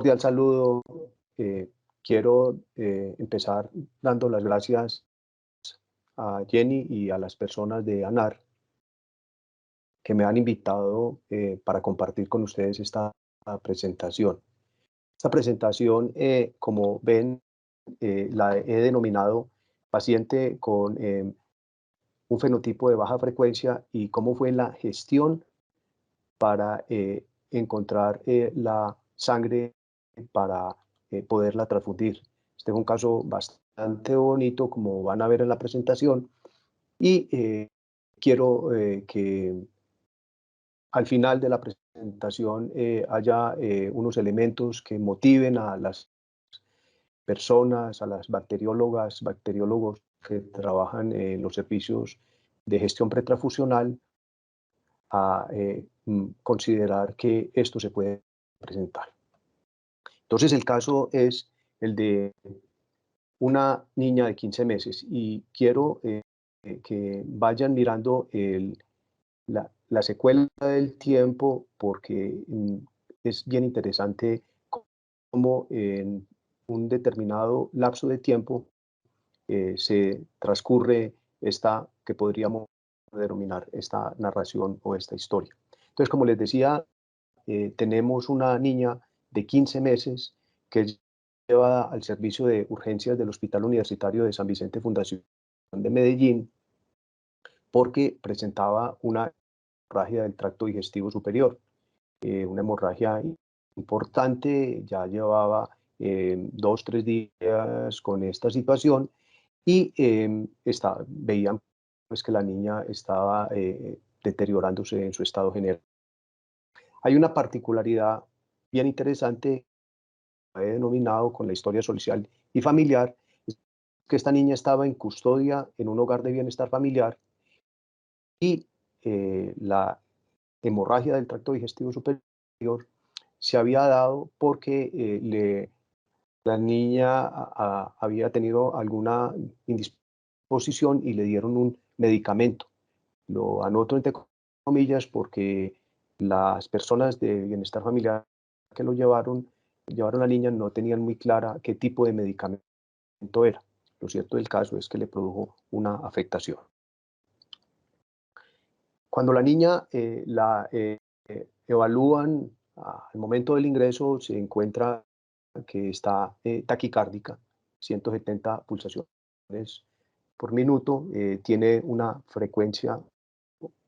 cordial saludo. Quiero empezar dando las gracias a Jenny y a las personas de ANAR que me han invitado para compartir con ustedes esta presentación. Esta presentación, como ven, la he denominado paciente con un fenotipo de baja frecuencia y cómo fue la gestión para encontrar la sangre para poderla transfundir. Este es un caso bastante bonito, como van a ver en la presentación, y quiero que al final de la presentación haya unos elementos que motiven a las personas, a las bacteriólogas, bacteriólogos que trabajan en los servicios de gestión pretransfusional a considerar que esto se puede presentar. Entonces el caso es el de una niña de 15 meses y quiero que vayan mirando la secuela del tiempo porque es bien interesante cómo en un determinado lapso de tiempo se transcurre esta que podríamos denominar esta narración o esta historia. Entonces, como les decía, tenemos una niña de 15 meses que es llevada al servicio de urgencias del Hospital Universitario de San Vicente Fundación de Medellín porque presentaba una hemorragia del tracto digestivo superior, una hemorragia importante, ya llevaba 2 o 3 días con esta situación y veían pues, que la niña estaba deteriorándose en su estado general. Hay una particularidad bien interesante, he denominado con la historia social y familiar, es que esta niña estaba en custodia en un hogar de bienestar familiar y la hemorragia del tracto digestivo superior se había dado porque la niña había tenido alguna indisposición y le dieron un medicamento. Lo anoto entre comillas porque las personas de bienestar familiar que llevaron a la niña no tenían muy clara qué tipo de medicamento era. Lo cierto del caso es que le produjo una afectación. Cuando la niña la evalúan al momento del ingreso, se encuentra que está taquicárdica, 170 pulsaciones por minuto, tiene una frecuencia,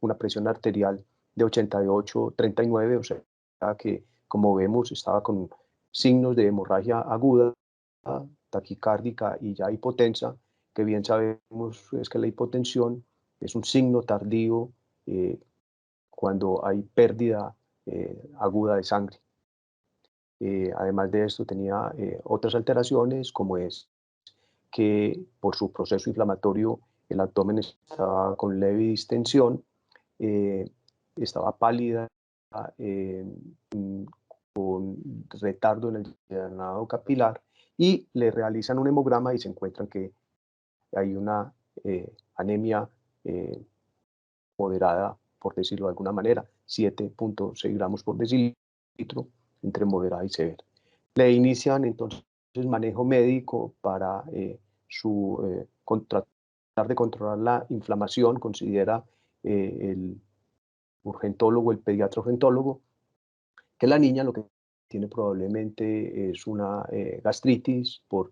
una presión arterial de 88/39, o sea que como vemos estaba con signos de hemorragia aguda, taquicárdica y ya hipotensa, que bien sabemos es que la hipotensión es un signo tardío cuando hay pérdida aguda de sangre. Además de esto tenía otras alteraciones, como es que por su proceso inflamatorio el abdomen estaba con leve distensión, eh, estaba pálida, eh, mm, con retardo en el llenado capilar y le realizan un hemograma y se encuentran que hay una anemia eh, moderada, por decirlo de alguna manera, 7,6 gramos por decilitro, entre moderada y severa. Le inician entonces manejo médico para tratar de controlar la inflamación, considera el urgentólogo, el pediatra urgentólogo, que la niña lo que tiene probablemente es una gastritis por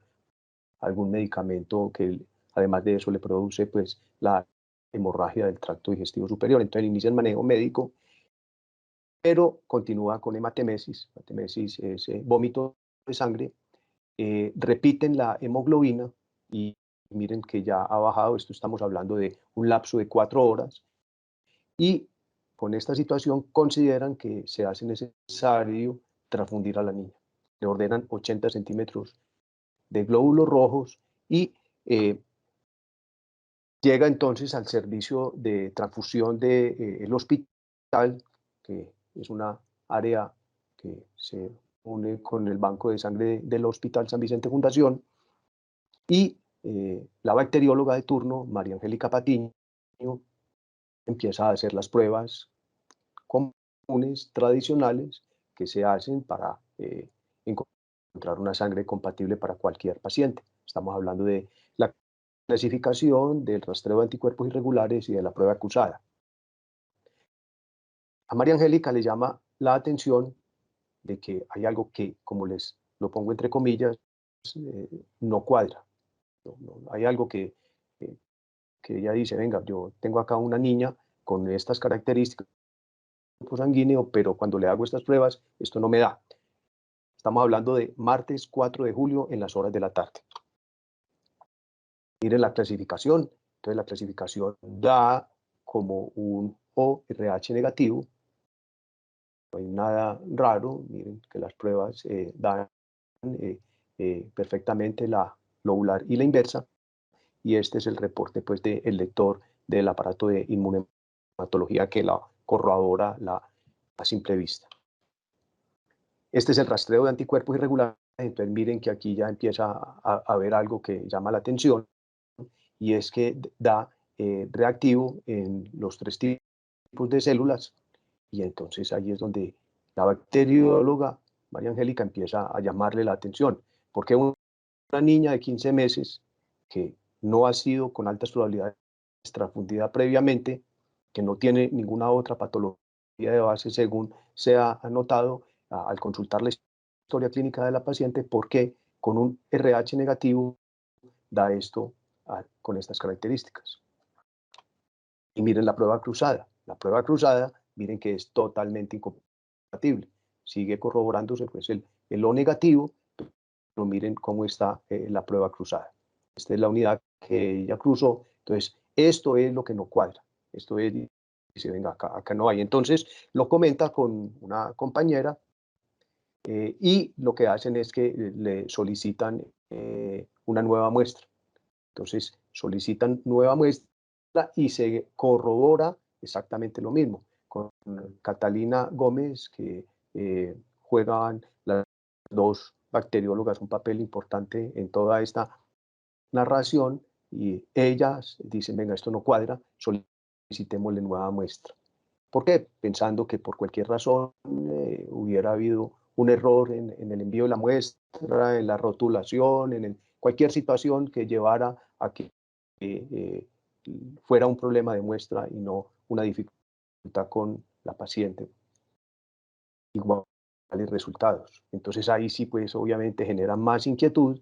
algún medicamento que además de eso le produce pues la hemorragia del tracto digestivo superior. Entonces inicia el manejo médico, pero continúa con hematemesis. Hematemesis es vómito de sangre. Repiten la hemoglobina y miren que ya ha bajado, esto estamos hablando de un lapso de 4 horas, y con esta situación consideran que se hace necesario transfundir a la niña. Le ordenan 80 centímetros de glóbulos rojos y llega entonces al servicio de transfusión del hospital, que es una área que se une con el banco de sangre del Hospital San Vicente Fundación, y la bacterióloga de turno, María Angélica Patiño, empieza a hacer las pruebas comunes, tradicionales, que se hacen para encontrar una sangre compatible para cualquier paciente. Estamos hablando de la clasificación, del rastreo de anticuerpos irregulares y de la prueba cruzada. A María Angélica le llama la atención de que hay algo que, como les lo pongo entre comillas, no cuadra. Hay algo eh, que ella dice, venga, yo tengo acá una niña con estas características sanguíneo, pero cuando le hago estas pruebas, esto no me da. Estamos hablando de martes 4 de julio en las horas de la tarde. Miren la clasificación. Entonces la clasificación da como un ORH negativo. No hay nada raro. Miren que las pruebas dan perfectamente la lobular y la inversa. Y este es el reporte pues, del lector del aparato de inmunohematología que la corrobora a simple vista. Este es el rastreo de anticuerpos irregulares. Entonces miren que aquí ya empieza a haber algo que llama la atención, y es que da reactivo en los 3 tipos de células, y entonces ahí es donde la bacterióloga María Angélica empieza a llamarle la atención, porque una niña de 15 meses que no ha sido con altas probabilidades transfundida previamente, que no tiene ninguna otra patología de base según se ha anotado al consultar la historia clínica de la paciente, porque con un RH negativo da esto con estas características. Y miren la prueba cruzada. La prueba cruzada, miren que es totalmente incompatible. Sigue corroborándose pues el O negativo, pero miren cómo está la prueba cruzada. Esta es la unidad que ella cruzó. Entonces, esto es lo que no cuadra. Esto es, dice, venga, acá no hay. Entonces, lo comenta con una compañera y lo que hacen es que le solicitan una nueva muestra. Entonces, solicitan nueva muestra y se corrobora exactamente lo mismo. Con Catalina Gómez, que juegan las dos bacteriólogas un papel importante en toda esta narración, y ellas dicen, venga, esto no cuadra, solicitémosle nueva muestra. ¿Por qué? Pensando que por cualquier razón hubiera habido un error en el envío de la muestra, en la rotulación, cualquier situación que llevara a que fuera un problema de muestra y no una dificultad con la paciente. Iguales resultados. Entonces ahí sí, pues obviamente genera más inquietud.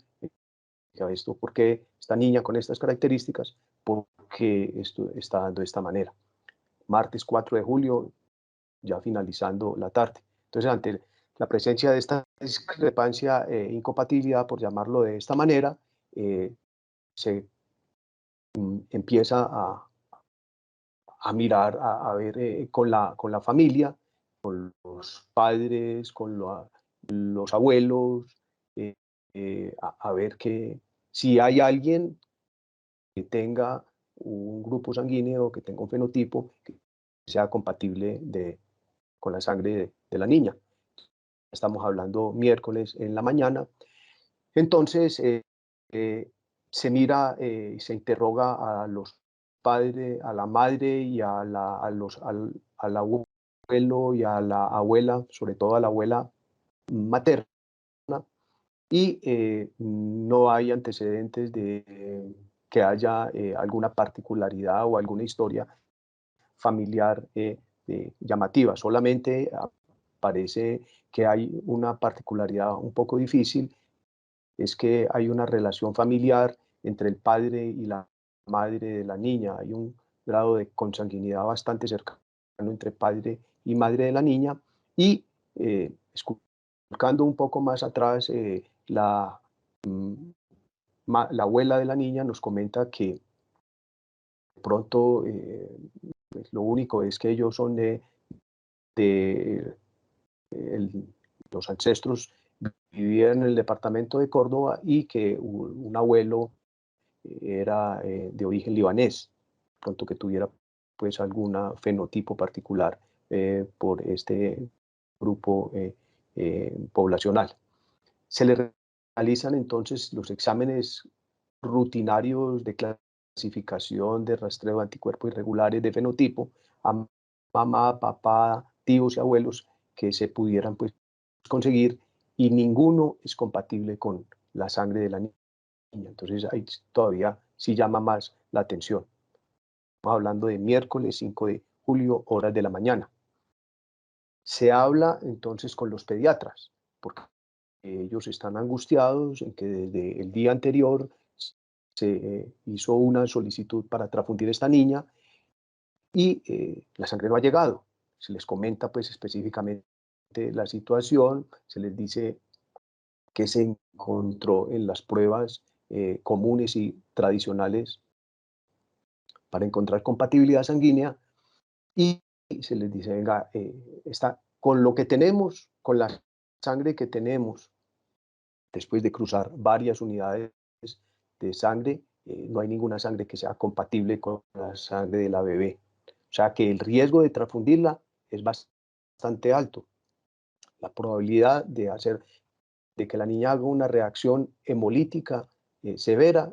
¿Esto por qué esta niña con estas características? Porque esto está dando de esta manera. Martes 4 de julio, ya finalizando la tarde. Entonces, ante la presencia de esta discrepancia, incompatibilidad, por llamarlo de esta manera, se empieza a mirar, a ver con la familia, con los padres, con los abuelos, a ver que si hay alguien que tenga un grupo sanguíneo, que tenga un fenotipo que sea compatible con la sangre de la niña. Estamos hablando miércoles en la mañana. Entonces, se mira y se interroga a los padres, a la madre y al abuelo y a la abuela, sobre todo a la abuela materna, y no hay antecedentes de que haya alguna particularidad o alguna historia familiar llamativa. Solamente parece que hay una particularidad un poco difícil, es que hay una relación familiar entre el padre y la madre de la niña. Hay un grado de consanguinidad bastante cercano entre padre y madre de la niña. Y buscando un poco más atrás, mm, la abuela de la niña nos comenta que de pronto pues, lo único es que ellos son de los ancestros vivían en el departamento de Córdoba y que un abuelo era de origen libanés, pronto que tuviera pues algún fenotipo particular por este grupo poblacional. Se le realizan entonces los exámenes rutinarios de clasificación, de rastreo de anticuerpos irregulares de fenotipo a mamá, papá, tíos y abuelos que se pudieran pues, conseguir, y ninguno es compatible con la sangre de la niña. Entonces ahí todavía sí llama más la atención. Estamos hablando de miércoles 5 de julio, horas de la mañana. Se habla entonces con los pediatras, porque ellos están angustiados en que desde el día anterior se hizo una solicitud para transfundir a esta niña y la sangre no ha llegado. Se les comenta pues específicamente la situación, se les dice que se encontró en las pruebas comunes y tradicionales para encontrar compatibilidad sanguínea y se les dice, venga, está, con lo que tenemos, con la sangre que tenemos, después de cruzar varias unidades de sangre, no hay ninguna sangre que sea compatible con la sangre de la bebé. O sea que el riesgo de transfundirla es bastante alto. La probabilidad de que la niña haga una reacción hemolítica severa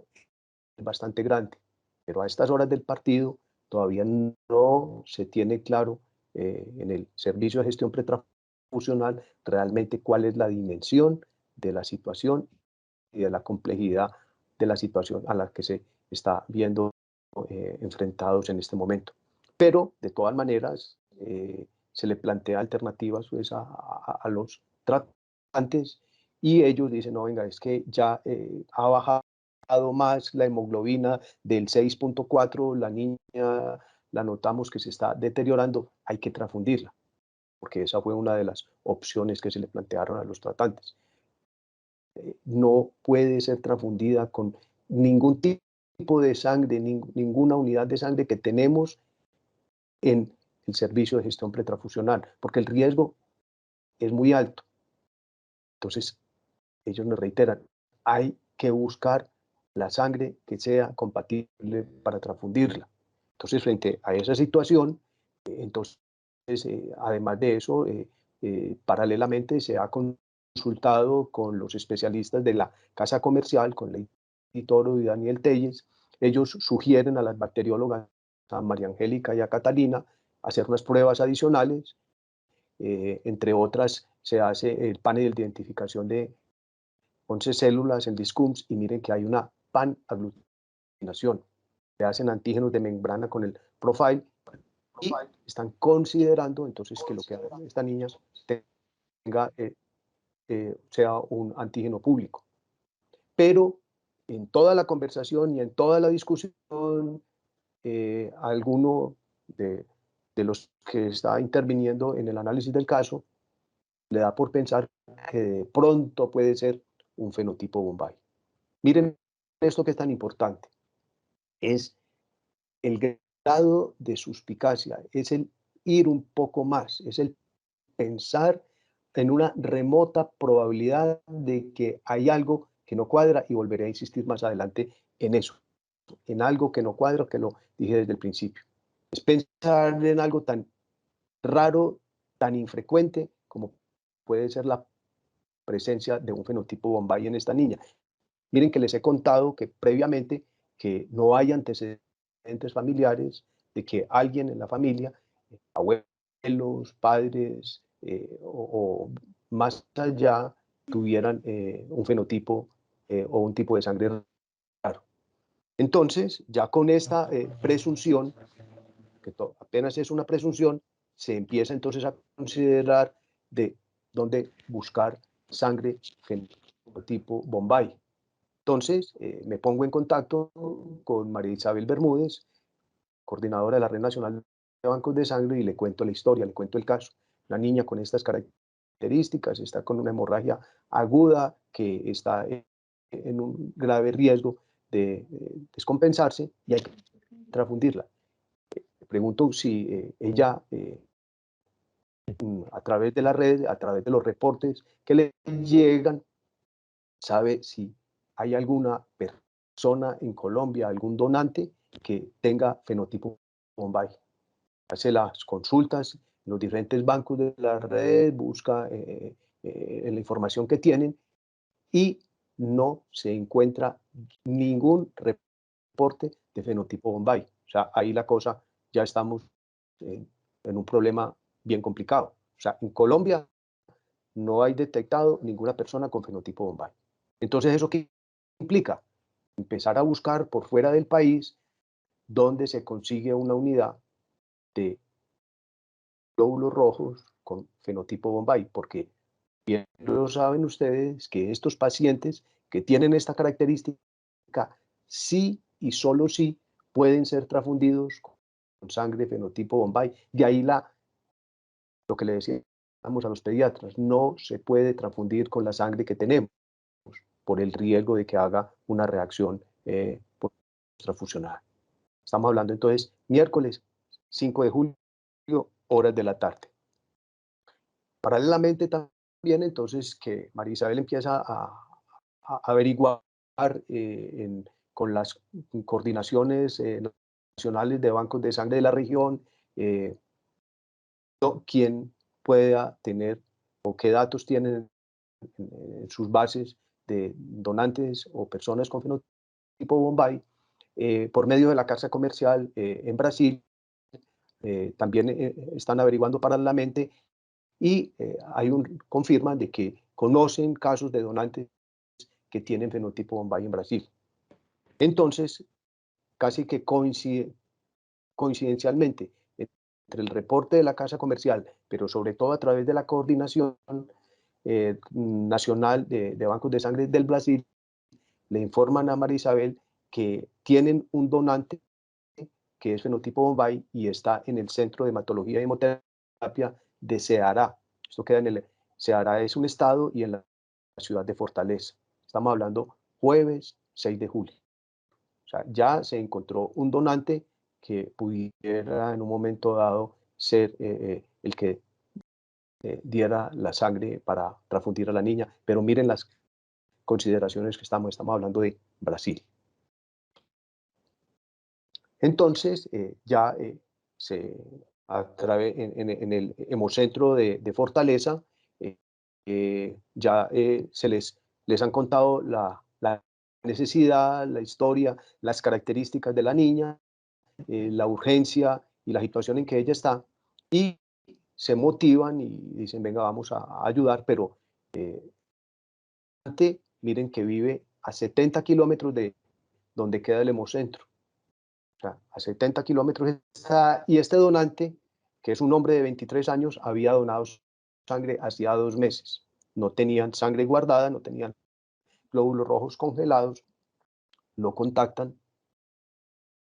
es bastante grande. Pero a estas horas del partido todavía no se tiene claro en el servicio de gestión pretransfusional realmente cuál es la dimensión de la situación y de la complejidad de la situación a la que se está viendo enfrentados en este momento. Pero, de todas maneras, se le plantea alternativas pues, a los tratantes y ellos dicen, no, venga, es que ya ha bajado más la hemoglobina del 6.4, la niña la notamos que se está deteriorando, hay que transfundirla, porque esa fue una de las opciones que se le plantearon a los tratantes. No puede ser transfundida con ningún tipo de sangre, ninguna unidad de sangre que tenemos en el servicio de gestión pretransfusional, porque el riesgo es muy alto. Entonces, ellos nos reiteran, hay que buscar la sangre que sea compatible para transfundirla. Entonces, frente a esa situación, entonces, además de eso, paralelamente se ha consultado con los especialistas de la casa comercial, con Lady Toro y Daniel Telles. Ellos sugieren a las bacteriólogas, a María Angélica y a Catalina, hacer unas pruebas adicionales. Entre otras, se hace el panel de identificación de 11 células en DISCUMS y miren que hay una pan-aglutinación. Se hacen antígenos de membrana con el profile y están considerando entonces que lo que esta niña tenga sea un antígeno público. Pero en toda la conversación y en toda la discusión, alguno de los que está interviniendo en el análisis del caso le da por pensar que de pronto puede ser un fenotipo Bombay. Miren esto que es tan importante, es el grado de suspicacia, es el ir un poco más, es el pensar en una remota probabilidad de que hay algo que no cuadra y volveré a insistir más adelante en eso, en algo que no cuadra, que lo dije desde el principio. Es pensar en algo tan raro, tan infrecuente como puede ser la presencia de un fenotipo Bombay en esta niña. Miren que les he contado que previamente que no hay antecedentes familiares de que alguien en la familia, abuelos, padres o más allá, tuvieran un fenotipo o un tipo de sangre raro. Entonces, ya con esta presunción, que apenas es una presunción, se empieza entonces a considerar de dónde buscar sangre fenotipo Bombay. Entonces, me pongo en contacto con María Isabel Bermúdez, coordinadora de la Red Nacional de Bancos de Sangre, y le cuento la historia, le cuento el caso. Una niña con estas características está con una hemorragia aguda que está en un grave riesgo de descompensarse y hay que transfundirla. Le pregunto si ella, a través de la red, a través de los reportes que le llegan, sabe si hay alguna persona en Colombia, algún donante que tenga fenotipo Bombay. Hace las consultas en los diferentes bancos de la red, busca la información que tienen y no se encuentra ningún reporte de fenotipo Bombay. O sea, ahí la cosa ya estamos en un problema bien complicado. O sea, en Colombia no hay detectado ninguna persona con fenotipo Bombay. Entonces, ¿eso qué implica? Empezar a buscar por fuera del país donde se consigue una unidad de glóbulos rojos con fenotipo Bombay, porque bien lo saben ustedes que estos pacientes que tienen esta característica sí y solo sí pueden ser transfundidos con sangre fenotipo Bombay. De ahí lo que le decíamos a los pediatras, no se puede transfundir con la sangre que tenemos por el riesgo de que haga una reacción transfusional. Estamos hablando entonces miércoles 5 de julio, horas de la tarde. Paralelamente también entonces que María Isabel empieza a averiguar con las coordinaciones nacionales de bancos de sangre de la región, quién pueda tener o qué datos tienen en sus bases de donantes o personas con fenotipo Bombay, por medio de la Casa Comercial en Brasil. También están averiguando paralelamente y confirman de que conocen casos de donantes que tienen fenotipo Bombay en Brasil. Entonces, casi que coincidencialmente, entre el reporte de la Casa Comercial, pero sobre todo a través de la coordinación nacional de bancos de sangre del Brasil, le informan a María Isabel que tienen un donante que es fenotipo Bombay y está en el Centro de Hematología y Hemoterapia de Ceará. Esto queda Ceará es un estado y en la ciudad de Fortaleza. Estamos hablando jueves 6 de julio. O sea, ya se encontró un donante que pudiera en un momento dado ser el que diera la sangre para transfundir a la niña, pero miren las consideraciones que estamos hablando de Brasil. Entonces, ya en el hemocentro de Fortaleza, ya les han contado la necesidad, la historia, las características de la niña, la urgencia y la situación en que ella está, y se motivan y dicen, venga, vamos a ayudar, pero miren que vive a 70 kilómetros de donde queda el hemocentro. O sea, a 70 kilómetros está, y este donante, que es un hombre de 23 años, había donado sangre hacía 2 meses. No tenían sangre guardada, no tenían glóbulos rojos congelados, lo contactan,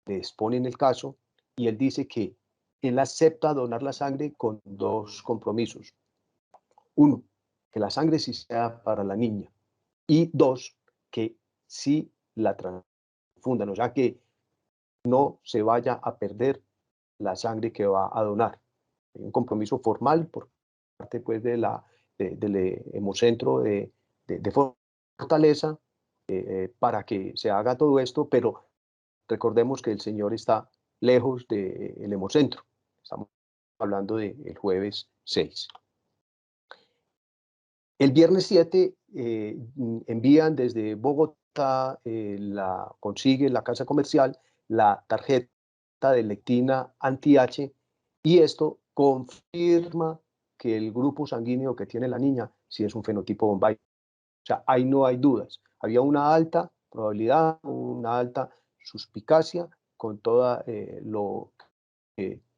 le exponen el caso y él dice que él acepta donar la sangre con 2 compromisos. Uno, que la sangre sí sea para la niña, y 2, que sí la transfundan, o sea, que no se vaya a perder la sangre que va a donar. Hay un compromiso formal por parte pues, del hemocentro de Fortaleza para que se haga todo esto, pero recordemos que el señor está lejos del hemocentro. Estamos hablando del jueves 6. El viernes 7 envían desde Bogotá, consigue la casa comercial la tarjeta de lectina anti-H y esto confirma que el grupo sanguíneo que tiene la niña sí es un fenotipo Bombay. O sea, ahí no hay dudas. Había una alta probabilidad, una alta suspicacia con todo lo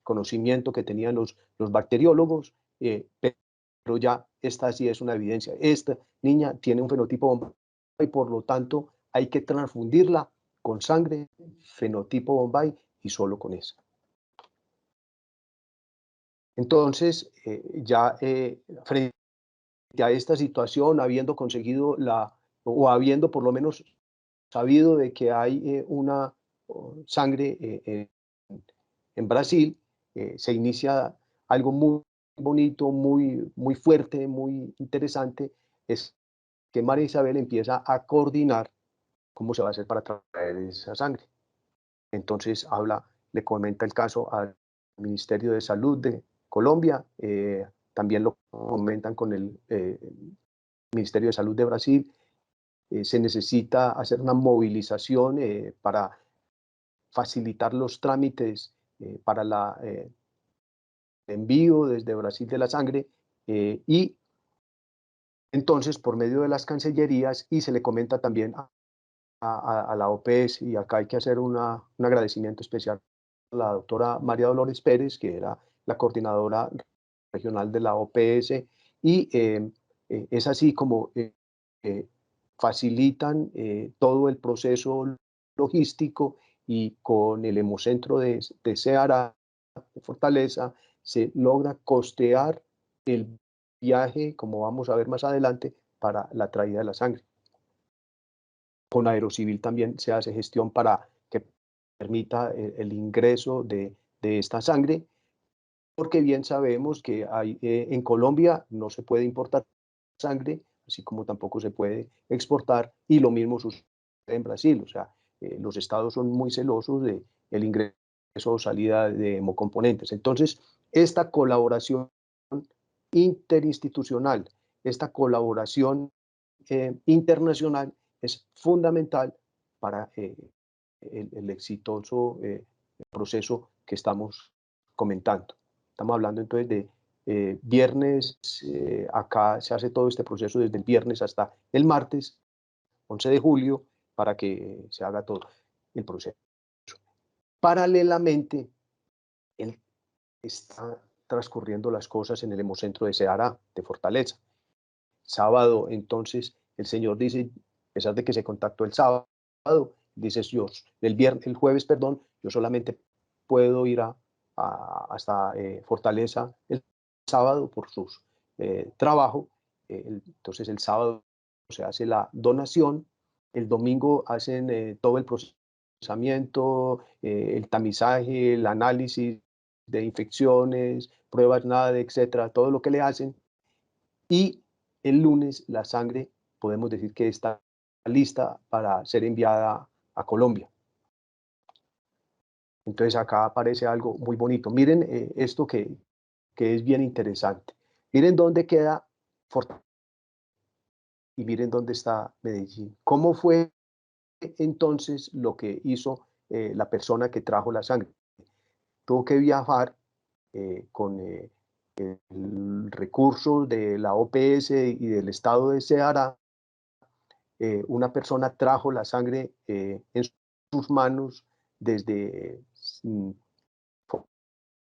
conocimiento que tenían los bacteriólogos, pero ya esta sí es una evidencia. Esta niña tiene un fenotipo Bombay y por lo tanto hay que transfundirla con sangre fenotipo Bombay y solo con eso. Entonces, ya frente a esta situación, habiendo conseguido o habiendo por lo menos sabido de que hay una sangre en Brasil, se inicia algo muy bonito, muy fuerte, muy interesante, es que María Isabel empieza a coordinar cómo se va a hacer para traer esa sangre. Entonces le comenta el caso al Ministerio de Salud de Colombia, también lo comentan con el Ministerio de Salud de Brasil. Se necesita hacer una movilización para facilitar los trámites para el envío desde Brasil de la sangre y entonces, por medio de las cancillerías, y se le comenta también a la OPS, y acá hay que hacer un agradecimiento especial a la doctora María Dolores Pérez, que era la coordinadora regional de la OPS, y es así como eh, facilitan todo el proceso logístico, y con el hemocentro de Ceará, de Fortaleza, se logra costear el viaje, como vamos a ver más adelante, para la traída de la sangre. Con Aerocivil también se hace gestión para que permita el ingreso de esta sangre, porque bien sabemos que en Colombia no se puede importar sangre, así como tampoco se puede exportar, y lo mismo sucede en Brasil. O sea, los estados son muy celosos del ingreso o salida de hemocomponentes. Entonces, esta colaboración interinstitucional, esta colaboración internacional es fundamental para el exitoso proceso que estamos comentando. Estamos hablando entonces de viernes, acá se hace todo este proceso desde el viernes hasta el martes, 11 de julio, para que se haga todo el proceso. Paralelamente, él está transcurriendo las cosas en el hemocentro de Ceará, de Fortaleza. Sábado, entonces, el Señor dice, a pesar de que se contactó el sábado, dice Dios, el jueves, perdón, yo solamente puedo ir hasta Fortaleza el sábado por sus trabajo. Entonces el sábado se hace la donación, el domingo hacen todo el procesamiento, el tamizaje, el análisis de infecciones, pruebas, nada, etcétera, todo lo que le hacen, y el lunes la sangre podemos decir que está lista para ser enviada a Colombia. Entonces acá aparece algo muy bonito. Miren esto que es bien interesante. Miren dónde queda Fortaleza y miren dónde está Medellín. ¿Cómo fue entonces lo que hizo la persona que trajo la sangre? Tuvo que viajar con recursos de la OPS y del estado de Ceará. Una persona trajo la sangre en sus manos desde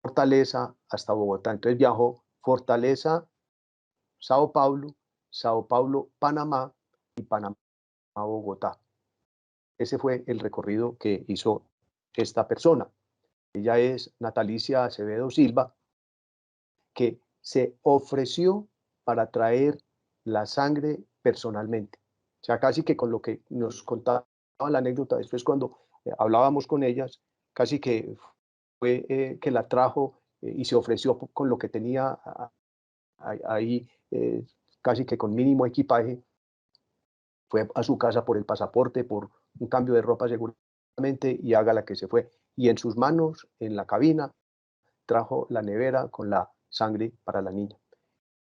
Fortaleza hasta Bogotá. Entonces viajó Fortaleza, Sao Paulo, Panamá, y Panamá, Bogotá. Ese fue el recorrido que hizo esta persona. Ella es Natalicia Acevedo Silva, que se ofreció para traer la sangre personalmente. O sea, casi que con lo que nos contaba la anécdota después cuando hablábamos con ellas, casi que fue que la trajo y se ofreció con lo que tenía ahí, casi que con mínimo equipaje. Fue a su casa por el pasaporte, por un cambio de ropa seguramente, y haga la que se fue. Y en sus manos, en la cabina, trajo la nevera con la sangre para la niña.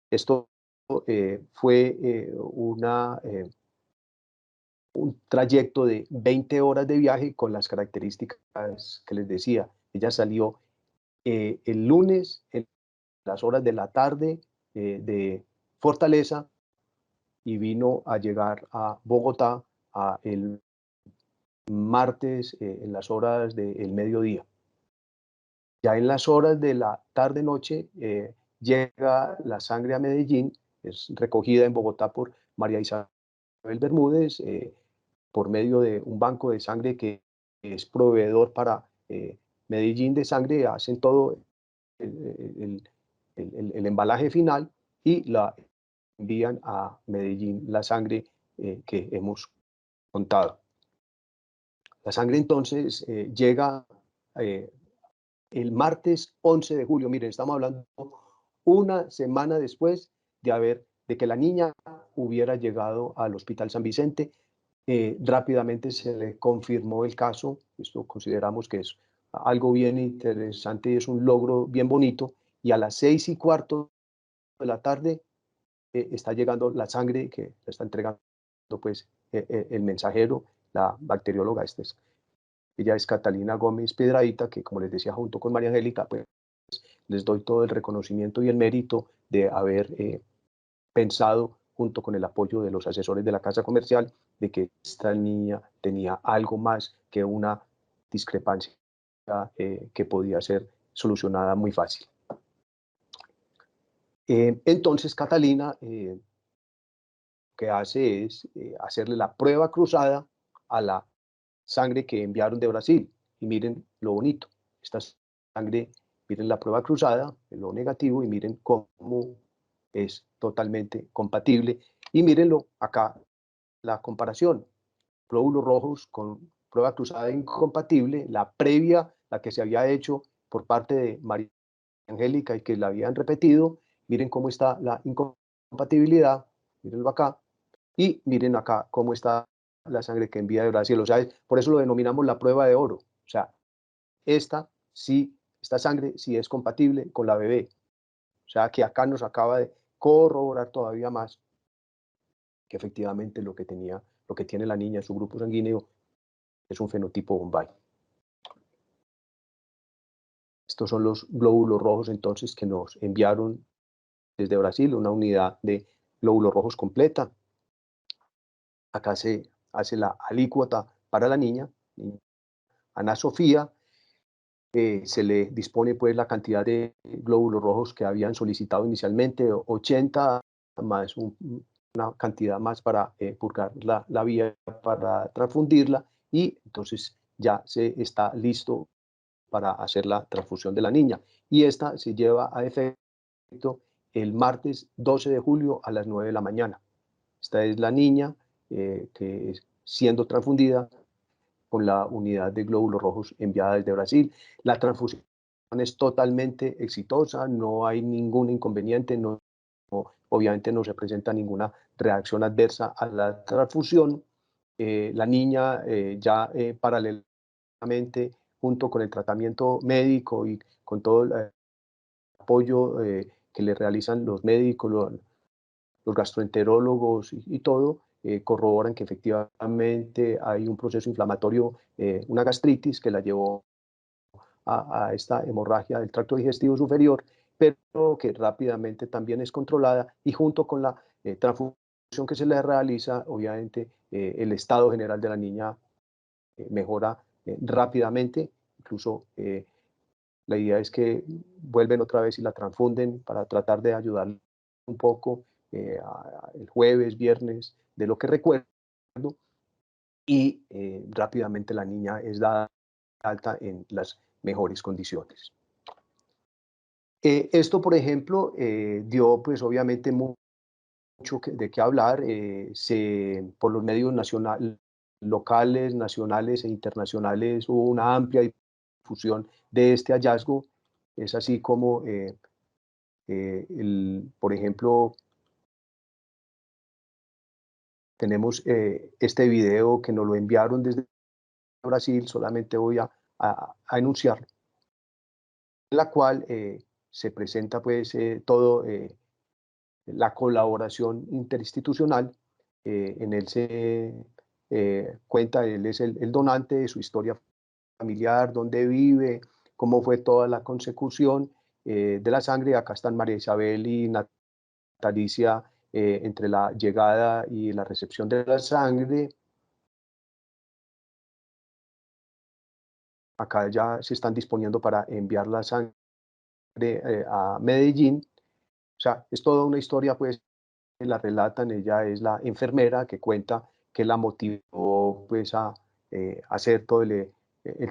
Esto fue un trayecto de 20 horas de viaje con las características que les decía. Ella salió el lunes en las horas de la tarde de Fortaleza y vino a llegar a Bogotá el martes en las horas del mediodía. Ya en las horas de la tarde-noche llega la sangre a Medellín, es recogida en Bogotá por María Isabel Bermúdez, por medio de un banco de sangre que es proveedor para Medellín de sangre. Hacen todo el, el embalaje final y la envían a Medellín la sangre que hemos contado. La sangre entonces llega eh, el martes 11 de julio. Miren, estamos hablando una semana después de que la niña hubiera llegado al Hospital San Vicente. Rápidamente se le confirmó el caso. Esto consideramos que es algo bien interesante y es un logro bien bonito. Y a las 6:15 de la tarde está llegando la sangre que está entregando pues el mensajero, la bacterióloga. Ella es Catalina Gómez Piedradita, que como les decía, junto con María Angélica, pues les doy todo el reconocimiento y el mérito de haber pensado junto con el apoyo de los asesores de la casa comercial, de que esta niña tenía algo más que una discrepancia que podía ser solucionada muy fácil. Entonces Catalina lo que hace es hacerle la prueba cruzada a la sangre que enviaron de Brasil. Y miren lo bonito, esta sangre, miren la prueba cruzada, lo negativo, y miren cómo es totalmente compatible. Y mírenlo acá, la comparación, glóbulos rojos con prueba cruzada incompatible, la previa, la que se había hecho por parte de María Angélica y que la habían repetido, miren cómo está la incompatibilidad, mírenlo acá, y miren acá cómo está la sangre que envía de Brasil. O sea, por eso lo denominamos la prueba de oro. O sea, esta esta sangre sí es compatible con la bebé. O sea, que acá nos acaba de corroborar todavía más que efectivamente lo que tiene la niña en su grupo sanguíneo es un fenotipo Bombay. Estos son los glóbulos rojos entonces que nos enviaron desde Brasil, una unidad de glóbulos rojos completa. Acá se hace la alícuota para la niña, Ana Sofía. Se le dispone pues la cantidad de glóbulos rojos que habían solicitado inicialmente, 80 más una cantidad más para purgar la vía para transfundirla, y entonces ya se está listo para hacer la transfusión de la niña. Y esta se lleva a efecto el martes 12 de julio a las 9 de la mañana. Esta es la niña que es siendo transfundida con la unidad de glóbulos rojos enviada desde Brasil. La transfusión es totalmente exitosa, no hay ningún inconveniente, obviamente no se presenta ninguna reacción adversa a la transfusión. La niña ya paralelamente, junto con el tratamiento médico y con todo el apoyo que le realizan los médicos, los gastroenterólogos y todo, corroboran que efectivamente hay un proceso inflamatorio, una gastritis que la llevó a esta hemorragia del tracto digestivo superior, pero que rápidamente también es controlada, y junto con la transfusión que se le realiza, obviamente el estado general de la niña mejora rápidamente. Incluso la idea es que vuelven otra vez y la transfunden para tratar de ayudar un poco el jueves, viernes, de lo que recuerdo, y rápidamente la niña es dada alta en las mejores condiciones. Esto, por ejemplo, dio pues obviamente mucho de qué hablar, por los medios locales, nacionales e internacionales hubo una amplia difusión de este hallazgo. Es así como, por ejemplo, tenemos este video que nos lo enviaron desde Brasil, solamente voy a enunciarlo, en la cual se presenta pues todo la colaboración interinstitucional. En él se cuenta, él es el donante, de su historia familiar, dónde vive, cómo fue toda la consecución de la sangre. Acá están María Isabel y Natalicia entre la llegada y la recepción de la sangre. Acá ya se están disponiendo para enviar la sangre a Medellín. O sea, es toda una historia, pues, la relatan. Ella es la enfermera que cuenta que la motivó pues a hacer todo el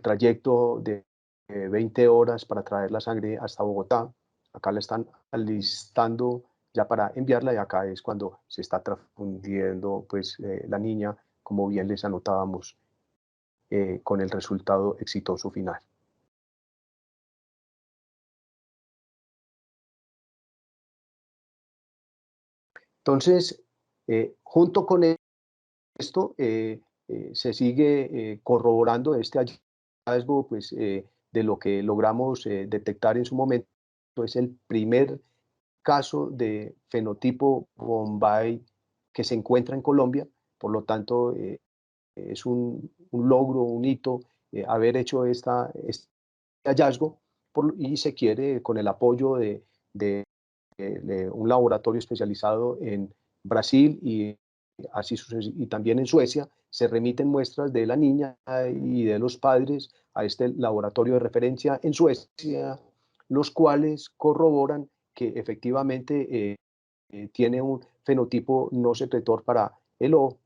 trayecto de 20 horas para traer la sangre hasta Bogotá. Acá la están alistando ya para enviarla, y acá es cuando se está transfundiendo pues la niña, como bien les anotábamos, con el resultado exitoso final. Entonces, junto con esto, se sigue corroborando este hallazgo, pues, de lo que logramos detectar en su momento. Es el primer caso de fenotipo Bombay que se encuentra en Colombia. Por lo tanto, es un logro, un hito, haber hecho este hallazgo, y se quiere, con el apoyo de un laboratorio especializado en Brasil y también en Suecia se remiten muestras de la niña y de los padres a este laboratorio de referencia en Suecia, los cuales corroboran que efectivamente tiene un fenotipo no secretor para el O, o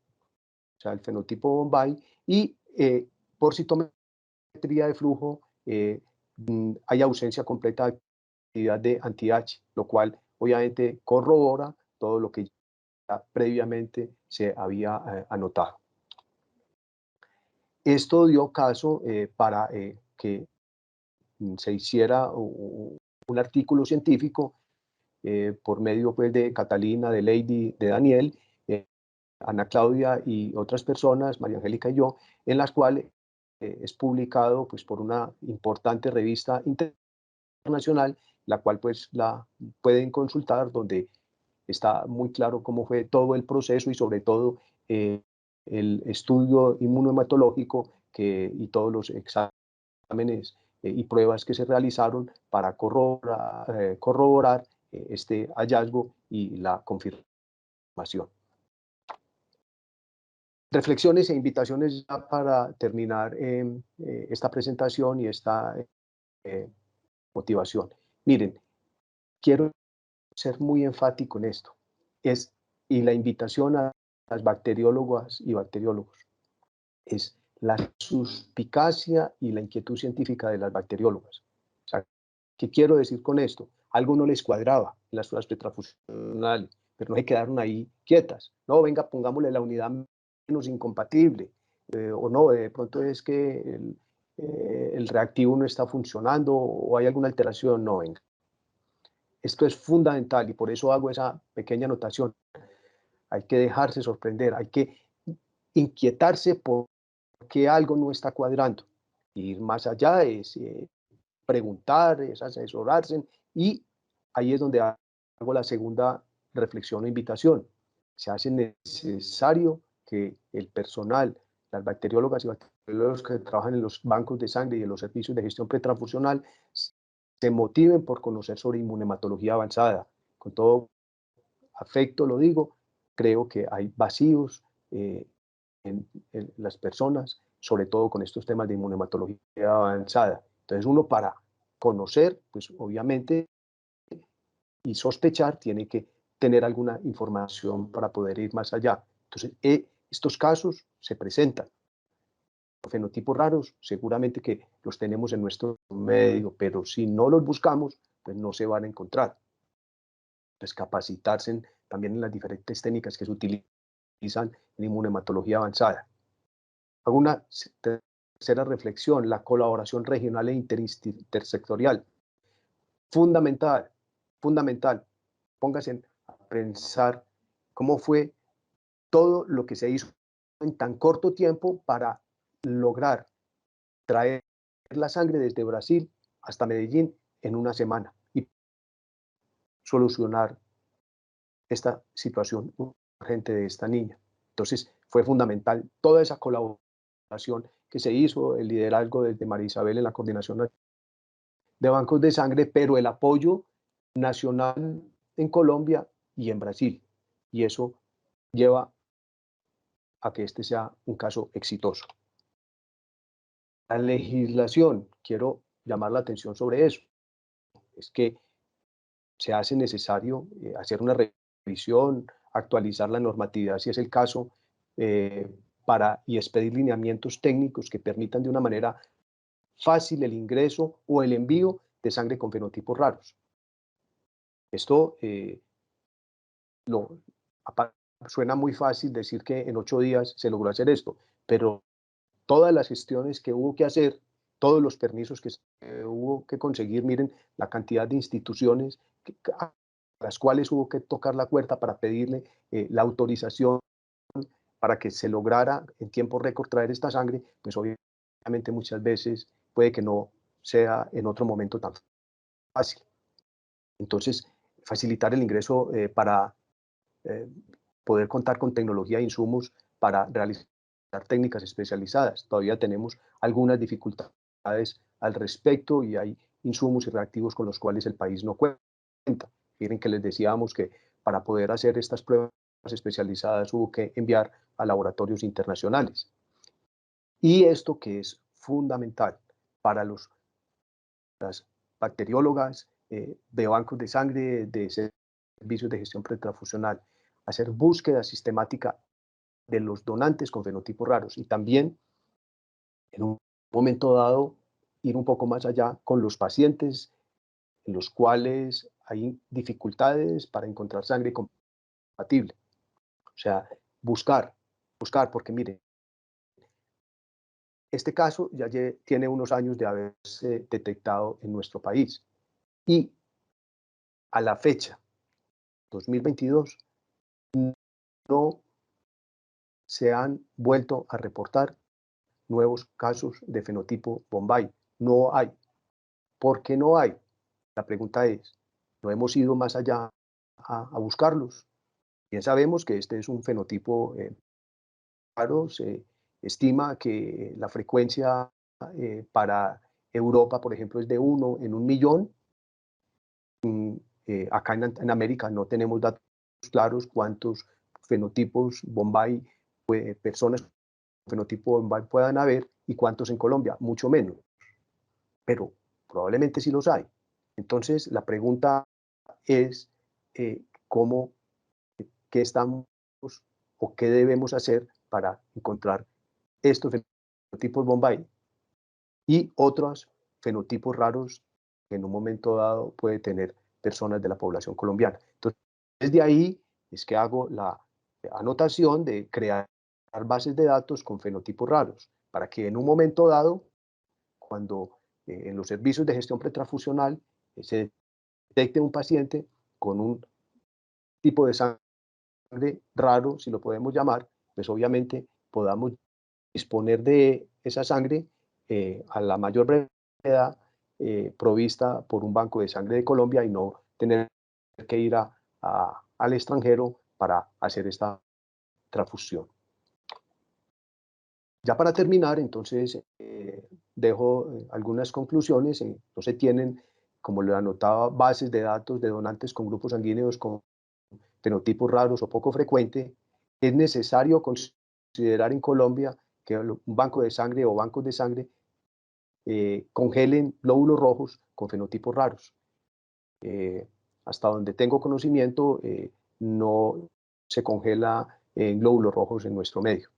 sea, el fenotipo Bombay, y por citometría de flujo hay ausencia completa de actividad de anti-H, lo cual obviamente corrobora todo lo que ya previamente se había anotado. Esto dio caso para que se hiciera un artículo científico por medio pues, de Catalina, de Lady, de Daniel, Ana Claudia y otras personas, María Angélica y yo, en las cuales es publicado pues, por una importante revista internacional, la cual pues la pueden consultar, donde está muy claro cómo fue todo el proceso y sobre todo el estudio inmunohematológico y todos los exámenes y pruebas que se realizaron para corroborar este hallazgo y la confirmación. Reflexiones e invitaciones ya para terminar esta presentación y esta eh, motivación. Miren, quiero ser muy enfático en esto. Y la invitación a las bacteriólogas y bacteriólogos es la suspicacia y la inquietud científica de las bacteriólogas. O sea, ¿qué quiero decir con esto? Algo no les cuadraba en las pruebas pretransfusionales, pero no se quedaron ahí quietas. No, venga, pongámosle la unidad menos incompatible. O no, de pronto es que el reactivo no está funcionando o hay alguna alteración. No, venga. Esto es fundamental y por eso hago esa pequeña anotación. Hay que dejarse sorprender, hay que inquietarse porque algo no está cuadrando. Ir más allá es preguntar, es asesorarse y ahí es donde hago la segunda reflexión o invitación. Se hace necesario que el personal, las bacteriólogas y bacteriólogos que trabajan en los bancos de sangre y en los servicios de gestión pretransfusional se motiven por conocer sobre inmunematología avanzada. Con todo afecto lo digo, creo que hay vacíos en las personas, sobre todo con estos temas de inmunematología avanzada. Entonces uno para conocer, pues obviamente, y sospechar, tiene que tener alguna información para poder ir más allá. Entonces, estos casos se presentan. Fenotipos raros, seguramente que los tenemos en nuestro medio, pero si no los buscamos, pues no se van a encontrar. Pues capacitarse también en las diferentes técnicas que se utilizan en inmunematología avanzada. Hago una tercera reflexión, la colaboración regional e intersectorial. Fundamental, fundamental. Póngase a pensar cómo fue todo lo que se hizo en tan corto tiempo para lograr traer la sangre desde Brasil hasta Medellín en una semana y solucionar esta situación urgente de esta niña. Entonces, fue fundamental toda esa colaboración que se hizo, el liderazgo desde María Isabel en la coordinación de bancos de sangre, pero el apoyo nacional en Colombia y en Brasil. Y eso lleva a que este sea un caso exitoso. La legislación, quiero llamar la atención sobre eso, es que se hace necesario hacer una revisión, actualizar la normatividad si es el caso, eh, y expedir lineamientos técnicos que permitan de una manera fácil el ingreso o el envío de sangre con fenotipos raros. Esto lo, suena muy fácil decir que en 8 días se logró hacer esto, pero todas las gestiones que hubo que hacer, todos los permisos que hubo que conseguir, miren la cantidad de instituciones a las cuales hubo que tocar la puerta para pedirle la autorización para que se lograra en tiempo récord traer esta sangre, pues obviamente muchas veces puede que no sea en otro momento tan fácil. Entonces, facilitar el ingreso para eh, poder contar con tecnología e insumos para realizar técnicas especializadas. Todavía tenemos algunas dificultades al respecto y hay insumos y reactivos con los cuales el país no cuenta. Miren que les decíamos que para poder hacer estas pruebas especializadas hubo que enviar a laboratorios internacionales. Y esto que es fundamental para las bacteriólogas, de bancos de sangre, de servicios de gestión pretransfusional, hacer búsqueda sistemática de los donantes con fenotipos raros y también en un momento dado ir un poco más allá con los pacientes en los cuales hay dificultades para encontrar sangre compatible. O sea, buscar, porque mire, este caso ya tiene unos años de haberse detectado en nuestro país y a la fecha, 2022, no se han vuelto a reportar nuevos casos de fenotipo Bombay. No hay. ¿Por qué no hay? La pregunta es, ¿no hemos ido más allá a buscarlos? Bien sabemos que este es un fenotipo raro, se estima que la frecuencia para Europa, por ejemplo, es de 1 en 1.000.000. Acá en América no tenemos datos claros cuántos fenotipos Bombay, personas con fenotipo Bombay puedan haber y cuántos en Colombia, mucho menos. Pero probablemente sí los hay. Entonces, la pregunta es cómo, qué estamos o qué debemos hacer para encontrar estos fenotipos Bombay y otros fenotipos raros que en un momento dado puede tener personas de la población colombiana. Entonces, desde ahí es que hago la anotación de crear bases de datos con fenotipos raros, para que en un momento dado, cuando en los servicios de gestión pretransfusional se detecte un paciente con un tipo de sangre raro, si lo podemos llamar, pues obviamente podamos disponer de esa sangre a la mayor brevedad provista por un banco de sangre de Colombia y no tener que ir al extranjero para hacer esta transfusión. Ya para terminar, entonces, dejo algunas conclusiones. No se tienen, como lo anotaba, bases de datos de donantes con grupos sanguíneos con fenotipos raros o poco frecuentes. Es necesario considerar en Colombia que un banco de sangre o bancos de sangre congelen glóbulos rojos con fenotipos raros. Hasta donde tengo conocimiento, no se congela glóbulos rojos en nuestro medio.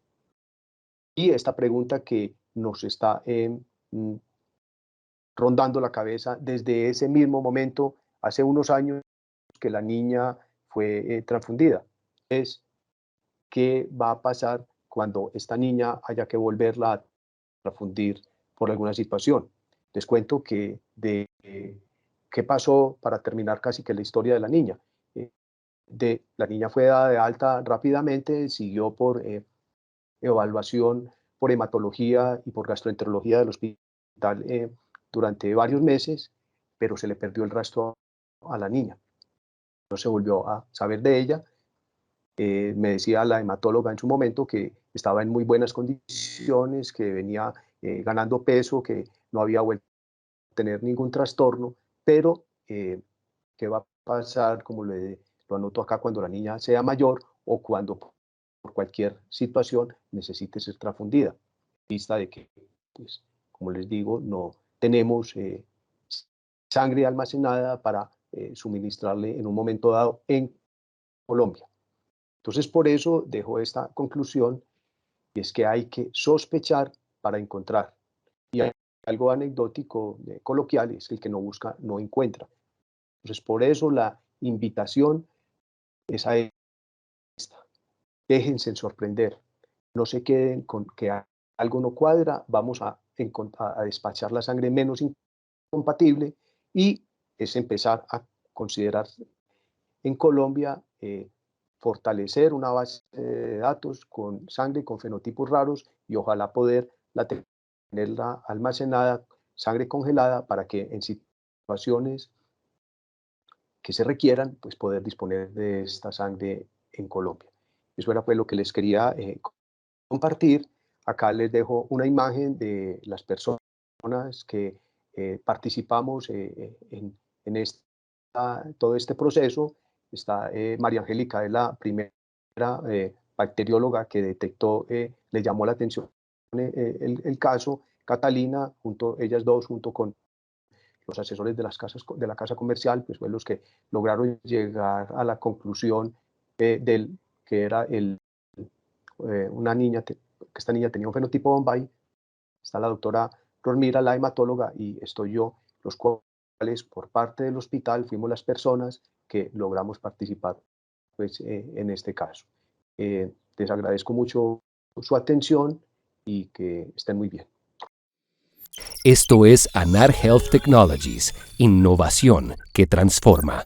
Y esta pregunta que nos está rondando la cabeza desde ese mismo momento, hace unos años que la niña fue transfundida, es qué va a pasar cuando esta niña haya que volverla a transfundir por alguna situación. Les cuento que qué pasó para terminar casi que la historia de la niña. La niña fue dada de alta rápidamente, siguió por evaluación por hematología y por gastroenterología del hospital durante varios meses, pero se le perdió el rastro a la niña. No se volvió a saber de ella. Me decía la hematóloga en su momento que estaba en muy buenas condiciones, que venía ganando peso, que no había vuelto a tener ningún trastorno, pero ¿qué va a pasar, como lo anoto acá, cuando la niña sea mayor o cuando por cualquier situación necesite ser transfundida? En vista de que, pues, como les digo, no tenemos sangre almacenada para suministrarle en un momento dado en Colombia. Entonces, por eso dejo esta conclusión, y es que hay que sospechar para encontrar. Y algo anecdótico, coloquial, es que el que no busca, no encuentra. Entonces, por eso la invitación es a esta. Déjense sorprender. No se queden con que algo no cuadra, vamos a despachar la sangre menos incompatible y es empezar a considerar en Colombia fortalecer una base de datos con sangre con fenotipos raros y ojalá poder tenerla almacenada, sangre congelada, para que en situaciones que se requieran, pues poder disponer de esta sangre en Colombia. Eso era pues lo que les quería compartir. Acá les dejo una imagen de las personas que participamos en todo este proceso. Está María Angélica, es la primera bacterióloga que detectó, le llamó la atención el caso, Catalina, ellas dos, junto con los asesores de, de la casa comercial, pues fueron los que lograron llegar a la conclusión que era una niña, que esta niña tenía un fenotipo Bombay. Está la doctora Rormira, la hematóloga, y estoy yo, los cuales por parte del hospital fuimos las personas que logramos participar pues, en este caso. Les agradezco mucho su atención y que estén muy bien. Esto es Anar Health Technologies, innovación que transforma.